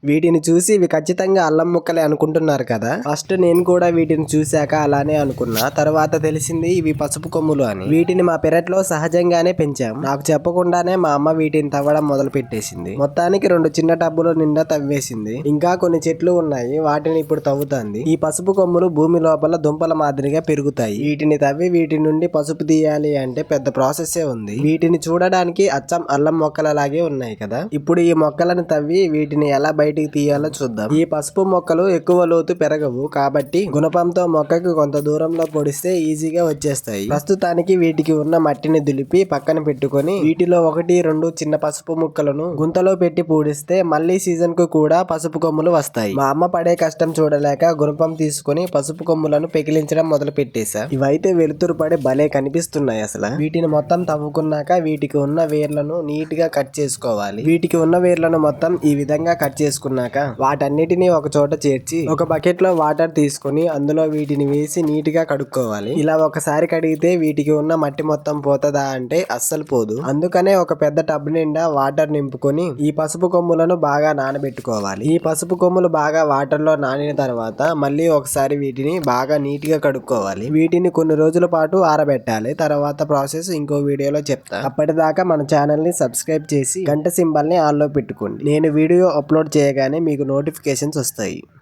వీటిని చూసి ఇవి ఖచ్చితంగా అల్లం ముక్కలే అనుకుంటున్నారు కదా. ఫస్ట్ నేను కూడా వీటిని చూశాక అలానే అనుకున్నా. తర్వాత తెలిసింది ఇవి పసుపు కొమ్ములు అని. వీటిని మా పెరట్లో సహజంగానే పెంచాం. నాకు చెప్పకుండానే మా అమ్మ వీటిని తవ్వడం మొదలు పెట్టేసింది. మొత్తానికి 2 చిన్న టబ్బులు నిండా తవ్వేసింది. ఇంకా కొన్ని చెట్లు ఉన్నాయి, వాటిని ఇప్పుడు తవ్వుతుంది. ఈ పసుపు కొమ్ములు భూమి లోపల దుంపల మాదిరిగా పెరుగుతాయి. వీటిని తవ్వి వీటి నుండి పసుపు తీయాలి అంటే పెద్ద ప్రాసెస్సే ఉంది. వీటిని చూడడానికి అచ్చం అల్లం మొక్కలలాగే ఉన్నాయి కదా. ఇప్పుడు ఈ మొక్కలను తవ్వి వీటిని ఎలా బయటికి తీయాలో చూద్దాం. ఈ పసుపు మొక్కలు ఎక్కువ లోతు పెరగవు కాబట్టి గుణపంతో మొక్కకి కొంత దూరంలో పొడిస్తే ఈజీగా వచ్చేస్తాయి. ప్రస్తుతానికి వీటికి ఉన్న మట్టిని దులిపి పక్కన పెట్టుకొని వీటిలో 1-2 చిన్న పసుపు ముక్కలను గుంతలో పెట్టి పూడిస్తే మళ్ళీ సీజన్ కు కూడా పసుపు కొమ్ములు వస్తాయి. మా అమ్మ పడే కష్టం చూడలేక గుణపం తీసుకుని పసుపు కొమ్ములను పెకిలించడం మొదలు పెట్టేశా. ఇవైతే వెలుతురు పడి భలే కనిపిస్తున్నాయి అసలు. వీటిని మొత్తం తవ్వుకున్నాక వీటికి ఉన్న వేర్లను నీట్ గా కట్ చేసుకోవాలి. వీటికి ఉన్న వేర్లను మొత్తం ఈ విధంగా కట్ చేసుకున్నాక వాటన్నిటిని ఒక చోట చేర్చి ఒక బకెట్ లో వాటర్ తీసుకుని అందులో వీటిని వేసి నీట్ గా కడుక్కోవాలి. ఇలా ఒకసారి కడిగితే వీటికి ఉన్న మట్టి మొత్తం పోతదా అంటే అస్సలు పోదు. అందుకనే ఒక పెద్ద టబ్ నిండా వాటర్ నింపుకొని ఈ పసుపు కొమ్ములను బాగా నానబెట్టుకోవాలి. ఈ పసుపు కొమ్ములు బాగా వాటర్ లో నానిన తర్వాత మళ్ళీ ఒకసారి వీటిని బాగా నీట్ గా కడుక్కోవాలి. వీటిని కొన్ని రోజుల పాటు ఆరబెట్టాలి. తర్వాత ప్రాసెస్ ఇంకో వీడియోలో చెప్తా. అప్పటిదాకా మన ఛానల్ ని సబ్స్క్రైబ్ చేసి గంట సింబల్ ని ఆన్ లో పెట్టుకోండి. నేను వీడియో అప్లోడ్ చేయగానే మీకు నోటిఫికేషన్స్ వస్తాయి.